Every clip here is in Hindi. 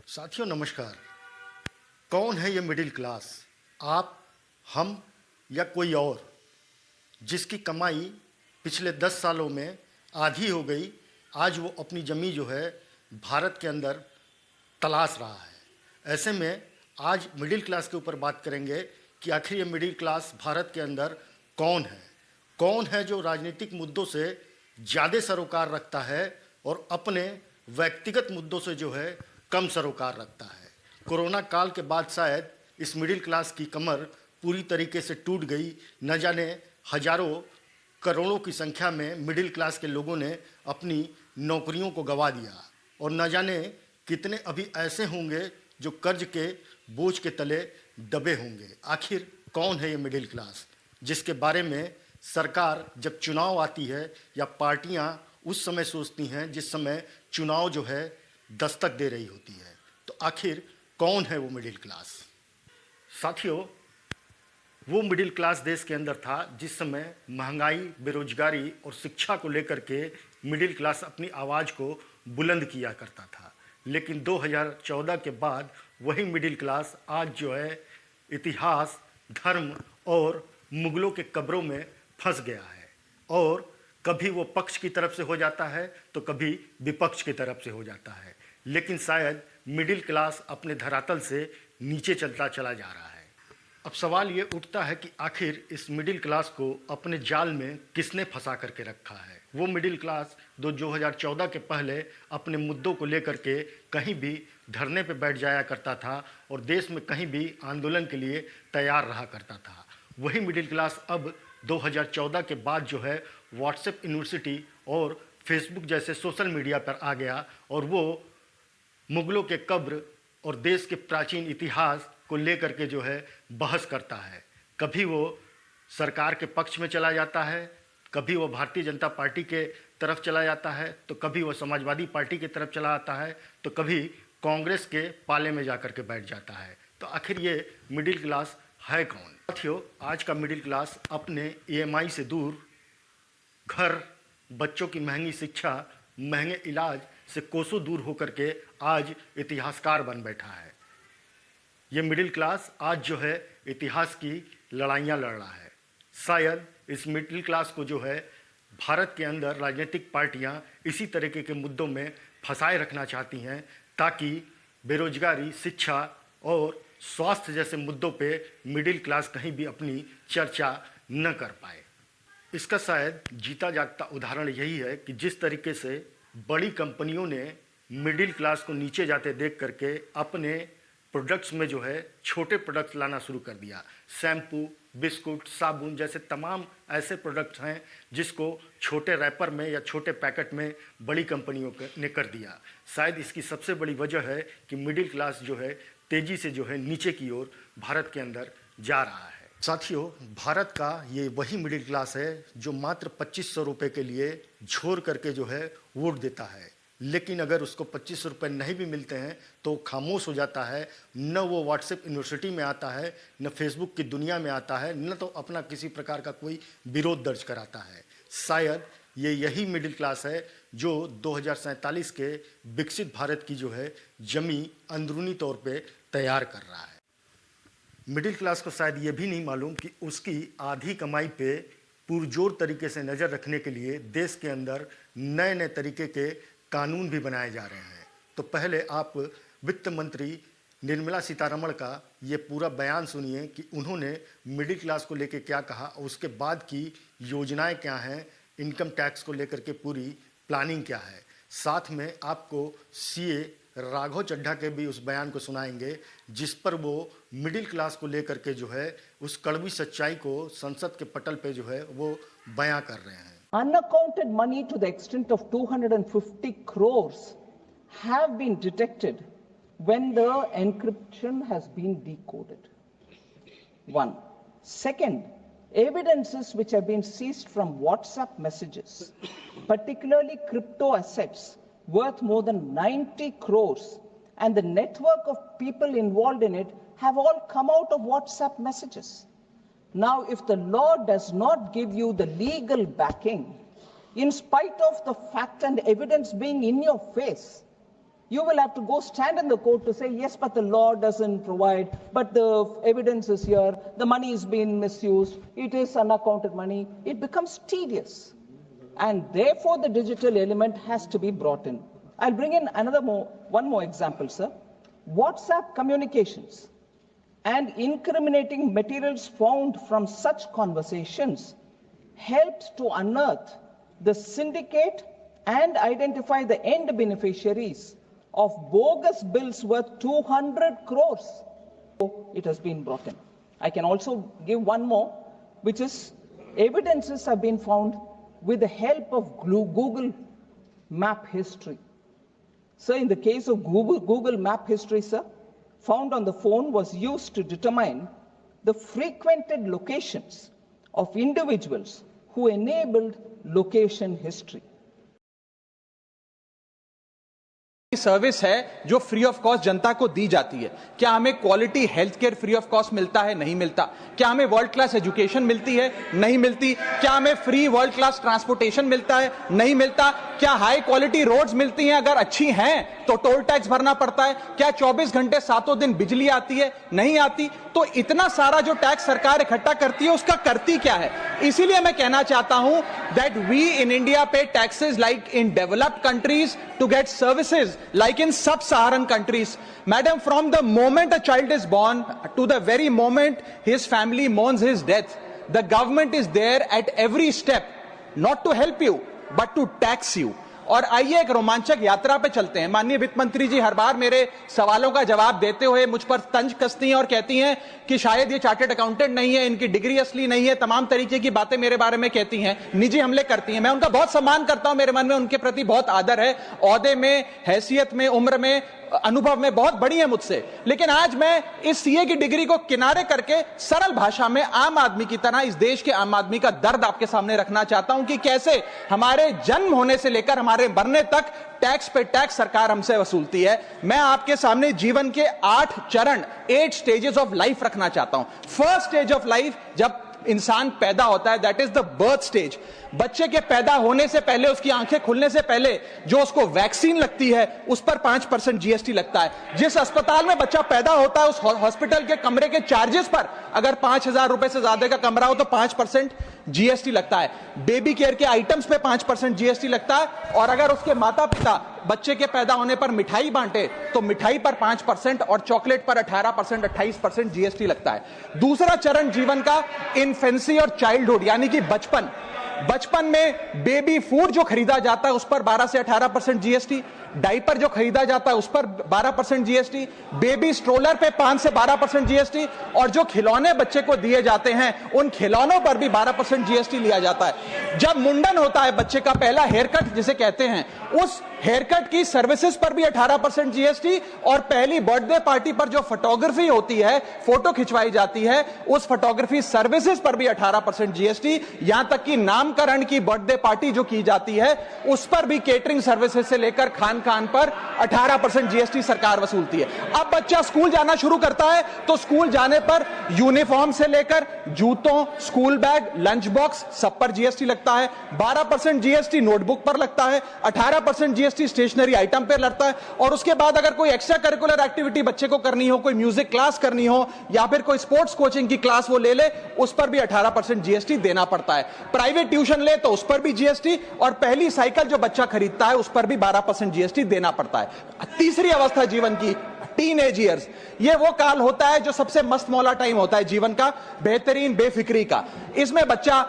साथियों नमस्कार। कौन है ये मिडिल क्लास? आप, हम या कोई और, जिसकी कमाई पिछले 10 सालों में आधी हो गई, आज वो अपनी ज़मीन जो है भारत के अंदर तलाश रहा है। ऐसे में आज मिडिल क्लास के ऊपर बात करेंगे कि आखिर ये मिडिल क्लास भारत के अंदर कौन है? कौन है जो राजनीतिक मुद्दों से ज़्यादा सरोकार रखता है और अपने व्यक्तिगत मुद्दों से जो है कम सरोकार रखता है। कोरोना काल के बाद शायद इस मिडिल क्लास की कमर पूरी तरीके से टूट गई। न जाने हजारों करोड़ों की संख्या में मिडिल क्लास के लोगों ने अपनी नौकरियों को गंवा दिया और न जाने कितने अभी ऐसे होंगे जो कर्ज के बोझ के तले दबे होंगे। आखिर कौन है ये मिडिल क्लास, जिसके बारे में सरकार जब चुनाव आती है या पार्टियां उस समय सोचती हैं जिस समय चुनाव जो है दस्तक दे रही होती है? तो आखिर कौन है वो मिडिल क्लास? साथियों, वो मिडिल क्लास देश के अंदर था जिस समय महंगाई, बेरोजगारी और शिक्षा को लेकर के मिडिल क्लास अपनी आवाज़ को बुलंद किया करता था। लेकिन 2014 के बाद वही मिडिल क्लास आज जो है इतिहास, धर्म और मुगलों के कब्रों में फंस गया है और कभी वो पक्ष की तरफ से हो जाता है तो कभी विपक्ष की तरफ से हो जाता है। लेकिन शायद मिडिल क्लास अपने धरातल से नीचे चलता चला जा रहा है। अब सवाल ये उठता है कि आखिर इस मिडिल क्लास को अपने जाल में किसने फंसा करके रखा है? वो मिडिल क्लास 2014 के पहले अपने मुद्दों को लेकर के कहीं भी धरने पे बैठ जाया करता था और देश में कहीं भी आंदोलन के लिए तैयार रहा करता था। वही मिडिल क्लास अब 2014 के बाद जो है व्हाट्सएप यूनिवर्सिटी और फेसबुक जैसे सोशल मीडिया पर आ गया और वो मुगलों के कब्र और देश के प्राचीन इतिहास को लेकर के जो है बहस करता है। कभी वो सरकार के पक्ष में चला जाता है, कभी वो भारतीय जनता पार्टी के तरफ चला जाता है, तो कभी वो समाजवादी पार्टी की तरफ चला आता है, तो कभी कांग्रेस के पाले में जाकर के बैठ जाता है। तो आखिर ये मिडिल क्लास है कौन? साथियों, आज का मिडिल क्लास अपने EMI से दूर, घर, बच्चों की महंगी शिक्षा, महंगे इलाज से कोसों दूर होकर के आज इतिहासकार बन बैठा है। ये मिडिल क्लास आज जो है इतिहास की लड़ाइयाँ लड़ रहा है। शायद इस मिडिल क्लास को जो है भारत के अंदर राजनीतिक पार्टियां इसी तरीके के मुद्दों में फंसाए रखना चाहती हैं ताकि बेरोजगारी, शिक्षा और स्वास्थ्य जैसे मुद्दों पे मिडिल क्लास कहीं भी अपनी चर्चा न कर पाए। इसका शायद जीता जागता उदाहरण यही है कि जिस तरीके से बड़ी कंपनियों ने मिडिल क्लास को नीचे जाते देख करके अपने प्रोडक्ट्स में जो है छोटे प्रोडक्ट्स लाना शुरू कर दिया। शैम्पू, बिस्कुट, साबुन जैसे तमाम ऐसे प्रोडक्ट्स हैं जिसको छोटे रैपर में या छोटे पैकेट में बड़ी कंपनियों ने कर दिया। शायद इसकी सबसे बड़ी वजह है कि मिडिल क्लास जो है तेज़ी से जो है नीचे की ओर भारत के अंदर जा रहा है। साथियों, भारत का ये वही मिडिल क्लास है जो मात्र 2500 रुपये के लिए झोर करके जो है वोट देता है। लेकिन अगर उसको 25 रुपये नहीं भी मिलते हैं तो खामोश हो जाता है। न वो व्हाट्सएप यूनिवर्सिटी में आता है, न फेसबुक की दुनिया में आता है, न तो अपना किसी प्रकार का कोई विरोध दर्ज कराता है। शायद ये यही मिडिल क्लास है जो 2047 के विकसित भारत की जो है जमी अंदरूनी तौर पे तैयार कर रहा है। मिडिल क्लास को शायद ये भी नहीं मालूम कि उसकी आधी कमाई पे पुरजोर तरीके से नज़र रखने के लिए देश के अंदर नए नए तरीके के कानून भी बनाए जा रहे हैं। तो पहले आप वित्त मंत्री निर्मला सीतारमण का ये पूरा बयान सुनिए कि उन्होंने मिडिल क्लास को लेकर क्या कहा और उसके बाद की योजनाएं क्या हैं, इनकम टैक्स को लेकर के पूरी प्लानिंग क्या है। साथ में आपको CA राघव चड्ढा के भी उस बयान को सुनाएंगे जिस पर वो मिडिल क्लास को लेकर के जो है उस कड़वी सच्चाई को संसद के पटल पे जो है वो बयां कर रहे हैं। Unaccounted money to the extent of 250 crores have been detected when the encryption has been decoded. One. Second, evidences which have been seized from WhatsApp messages, particularly crypto assets worth more than 90 crores, and the network of people involved in it have all come out of WhatsApp messages. Now, if the law does not give you the legal backing, in spite of the fact and evidence being in your face, you will have to go stand in the court to say, yes, but the law doesn't provide, but the evidence is here, the money is being misused, it is unaccounted money. It becomes tedious. And therefore, the digital element has to be brought in. I'll bring in one more example, sir. WhatsApp communications and incriminating materials found from such conversations helped to unearth the syndicate and identify the end beneficiaries of bogus bills worth 200 crores. It has been brought in. I can also give one more, which is evidences have been found with the help of Google Map History. So in the case of Google Map History, sir, found on the phone was used to determine the frequented locations of individuals who enabled location history. Service है जो फ्री ऑफ कॉस्ट जनता को दी जाती है। क्या हमें quality health care free of cost मिलता है? नहीं मिलता। क्या हमें वर्ल्ड क्लास एजुकेशन मिलती है? नहीं मिलती। क्या हमें फ्री वर्ल्ड क्लास ट्रांसपोर्टेशन मिलता है? नहीं मिलता। क्या हाई क्वालिटी रोड्स मिलती हैं? अगर अच्छी हैं तो टोल टैक्स भरना पड़ता है। क्या 24 घंटे सातों दिन बिजली आती है? नहीं आती। तो इतना सारा जो टैक्स सरकार इकट्ठा करती है उसका करती क्या है? इसीलिए मैं कहना चाहता हूं that we in India pay taxes like in developed countries to get services like in sub-Saharan countries. Madam, from the moment a child is born to the very moment his family mourns his death, the government is there at every step, not to help you, but to tax you. और आइए एक रोमांचक यात्रा पे चलते हैं। माननीय वित्त मंत्री जी हर बार मेरे सवालों का जवाब देते हुए मुझ पर तंज कसती हैं और कहती हैं कि शायद ये चार्टर्ड अकाउंटेंट नहीं है, इनकी डिग्री असली नहीं है, तमाम तरीके की बातें मेरे बारे में कहती हैं, निजी हमले करती हैं। मैं उनका बहुत सम्मान करता हूं, मेरे मन में उनके प्रति बहुत आदर है, ओहदे में, हैसियत में, उम्र में, अनुभव में बहुत बड़ी है मुझसे। लेकिन आज मैं इस सीए की डिग्री को किनारे करके सरल भाषा में आम आदमी की तरह इस देश के आम आदमी का दर्द आपके सामने रखना चाहता हूं कि कैसे हमारे जन्म होने से लेकर हमारे मरने तक टैक्स पे टैक्स सरकार हमसे वसूलती है। मैं आपके सामने जीवन के 8 चरण, 8 स्टेजेस ऑफ लाइफ रखना चाहता हूं। फर्स्ट स्टेज ऑफ लाइफ, जब इंसान पैदा होता है, that is the birth stage. बच्चे के पैदा होने से पहले, उसकी आंखें खुलने से पहले जो उसको वैक्सीन लगती है उस पर 5% जीएसटी लगता है। जिस अस्पताल में बच्चा पैदा होता है उस हॉस्पिटल के कमरे के चार्जेस पर अगर 5,000 रुपए से ज्यादा का कमरा हो तो 5% जीएसटी लगता है। बेबी केयर के आइटम्स पे 5% जीएसटी लगता है। और अगर उसके माता पिता बच्चे के पैदा होने पर मिठाई बांटे तो मिठाई पर 5% और चॉकलेट पर 18%, 28% जीएसटी लगता है। दूसरा चरण जीवन का इन्फेंसी और चाइल्डहुड यानी कि बचपन। बचपन में बेबी फूड जो खरीदा जाता है उस पर 12 से 18% जीएसटी, डाइपर जो खरीदा जाता है उस पर 12% जीएसटी, बेबी स्ट्रोलर पे 5 से 12% जीएसटी, और जो खिलौने बच्चे को दिए जाते हैं उन खिलौनों पर भी 12% जीएसटी लिया जाता है। जब मुंडन होता है बच्चे का, पहला हेयर कट जिसे कहते हैं, उस हेयर कट की सर्विसेज पर भी 18% जीएसटी, और पहली बर्थडे पार्टी पर जो फोटोग्राफी होती है, फोटो खिंचवाई जाती है, उस फोटोग्राफी सर्विसेज पर भी 18% जीएसटी। यहां तक कि नामकरण की बर्थडे पार्टी जो की जाती है उस पर भी केटरिंग सर्विसेज से लेकर खान पर 18% जीएसटी सरकार वसूलती है। अब बच्चा स्कूल जाना शुरू करता है तो स्कूल जाने पर यूनिफॉर्म से लेकर जूतों, स्कूल बैग, लंच बॉक्स सब पर जीएसटी लगता है। 12% जीएसटी नोटबुक पर लगता है, 18% जीएसटी स्टेशनरी आइटम पर लगता है। और उसके बाद अगर कोई एक्स्ट्रा करिकुलर एक्टिविटी बच्चे को करनी हो, कोई म्यूजिक क्लास करनी हो या फिर कोई स्पोर्ट्स कोचिंग की क्लास वो ले ले, उस पर भी 18% जीएसटी देना पड़ता है। प्राइवेट ट्यूशन ले तो उस पर भी जीएसटी, और पहली साइकिल जो बच्चा खरीदता है उस पर भी 12% जीएसटी देना पड़ता है। तीसरी अवस्था जीवन की, टीनेज ईयर्स, ये वो काल होता है जो सबसे मस्त मौला टाइम होता है जीवन का, बेहतरीन बेफिक्री का। इसमें बच्चा,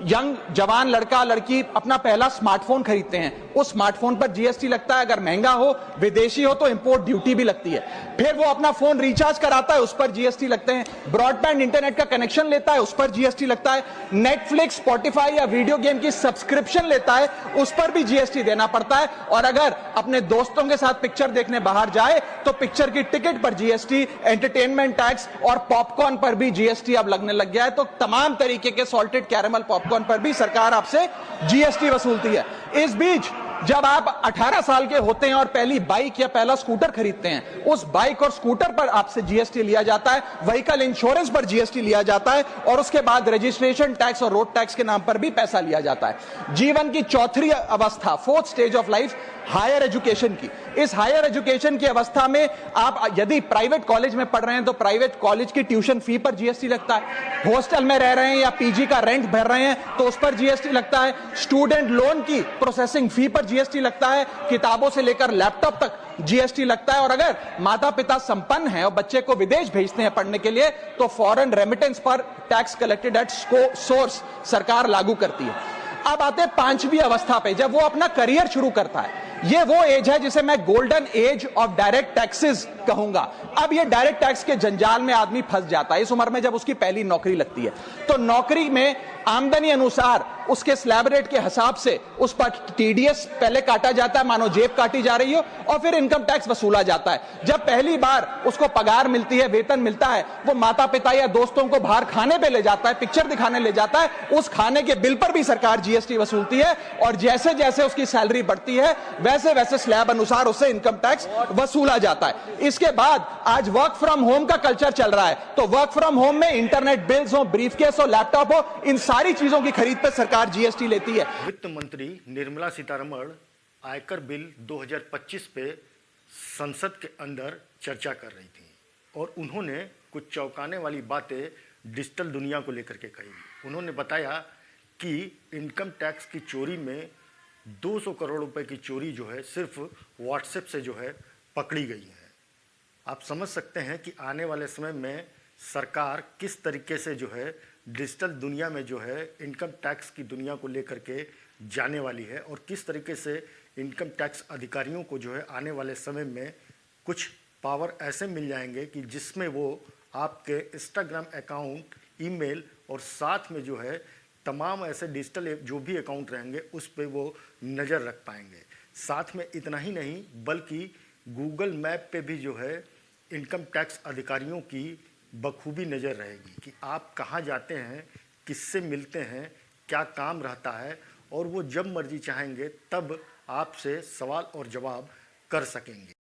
यंग जवान लड़का लड़की अपना पहला स्मार्टफोन खरीदते हैं। उस स्मार्टफोन पर जीएसटी लगता है, अगर महंगा हो, विदेशी हो तो इंपोर्ट ड्यूटी भी लगती है। फिर वो अपना फोन रिचार्ज कराता है, उस पर जीएसटी लगते हैं। ब्रॉडबैंड इंटरनेट का कनेक्शन लेता है, उस पर जीएसटी लगता है। नेटफ्लिक्स, स्पॉटिफाई या वीडियो गेम की सब्सक्रिप्शन लेता है, उस पर भी जीएसटी देना पड़ता है। और अगर अपने दोस्तों के साथ पिक्चर देखने बाहर जाए तो पिक्चर की टिकट पर जीएसटी, एंटरटेनमेंट टैक्स और पॉपकॉर्न पर भी जीएसटी अब लगने लग गया है। तो तमाम तरीके के सॉल्टेड कैरेमल पॉपकॉर्न पर भी सरकार आपसे जीएसटी वसूलती है। इस बीच जब आप 18 साल के होते हैं और पहली बाइक या पहला स्कूटर खरीदते हैं, उस बाइक और स्कूटर पर आपसे जीएसटी लिया जाता है, व्हीकल इंश्योरेंस पर जीएसटी लिया जाता है, और उसके बाद रजिस्ट्रेशन टैक्स और रोड टैक्स के नाम पर भी पैसा लिया जाता है। जीवन की चौथी अवस्था, fourth stage of life, higher education की। इस हायर एजुकेशन की अवस्था में आप यदि प्राइवेट कॉलेज में पढ़ रहे हैं तो प्राइवेट कॉलेज की ट्यूशन फी पर जीएसटी लगता है। हॉस्टल में रह रहे हैं या पीजी का रेंट भर रहे हैं तो उस पर जीएसटी लगता है। स्टूडेंट लोन की प्रोसेसिंग फी पर जीएसटी लगता है। किताबों से लेकर लैपटॉप तक जीएसटी लगता है। और अगर माता पिता संपन्न हैं और बच्चे को विदेश भेजते हैं पढ़ने के लिए तो फॉरेन रेमिटेंस पर टैक्स कलेक्टेड एट सोर्स सरकार लागू करती है। अब आते हैं पांचवी अवस्था पे, जब वो अपना करियर शुरू करता है। ये वो एज है जिसे मैं golden age of direct taxes कहूंगा। अब ये डायरेक्ट टैक्स के जंजाल में आदमी फंस जाता है इस उम्र में, जब उसकी पहली नौकरी लगती है। तो नौकरी में आमदनी अनुसार उसके स्लैब रेट के हिसाब से उस पर टीडीएस पहले काटा जाता है, मानो जेब काटी जा रही हो, और फिर इनकम टैक्स वसूला जाता है। जब पहली बार उसको पगार मिलती है, वेतन मिलता है, वो माता पिता या दोस्तों को बाहर खाने पे ले जाता है, पिक्चर दिखाने ले जाता है, उस खाने के बिल पर भी सरकार जीएसटी वसूलती है। और जैसे जैसे उसकी सैलरी बढ़ती है वैसे वैसे स्लैब अनुसार उससे इनकम टैक्स वसूला जाता है। इसके बाद आज वर्क फ्रॉम होम का कल्चर चल रहा है, तो वर्क फ्रॉम होम में इंटरनेट बिल्स हो, ब्रीफकेस हो, लैपटॉप हो, इन सारी चीजों की खरीद पर सरकार जीएसटी लेती है। वित्त मंत्री निर्मला सीतारमण आयकर बिल 2025 पे संसद के अंदर चर्चा कर रही थी और उन्होंने कुछ चौंकाने वाली बातें डिजिटल दुनिया को लेकर के कही। उन्होंने बताया कि इनकम टैक्स की चोरी में 200 करोड़ रुपए की चोरी जो है सिर्फ व्हाट्सएप से जो है पकड़ी गई है। आप समझ सकते हैं कि आने वाले समय में सरकार किस तरीके से जो है डिजिटल दुनिया में जो है इनकम टैक्स की दुनिया को लेकर के जाने वाली है और किस तरीके से इनकम टैक्स अधिकारियों को जो है आने वाले समय में कुछ पावर ऐसे मिल जाएंगे कि जिसमें वो आपके इंस्टाग्राम अकाउंट, ईमेल और साथ में जो है तमाम ऐसे डिजिटल जो भी अकाउंट रहेंगे उस पर वो नज़र रख पाएंगे। साथ में इतना ही नहीं बल्कि गूगल मैप पे भी जो है इनकम टैक्स अधिकारियों की बखूबी नज़र रहेगी कि आप कहाँ जाते हैं, किससे मिलते हैं, क्या काम रहता है, और वो जब मर्जी चाहेंगे तब आपसे सवाल और जवाब कर सकेंगे।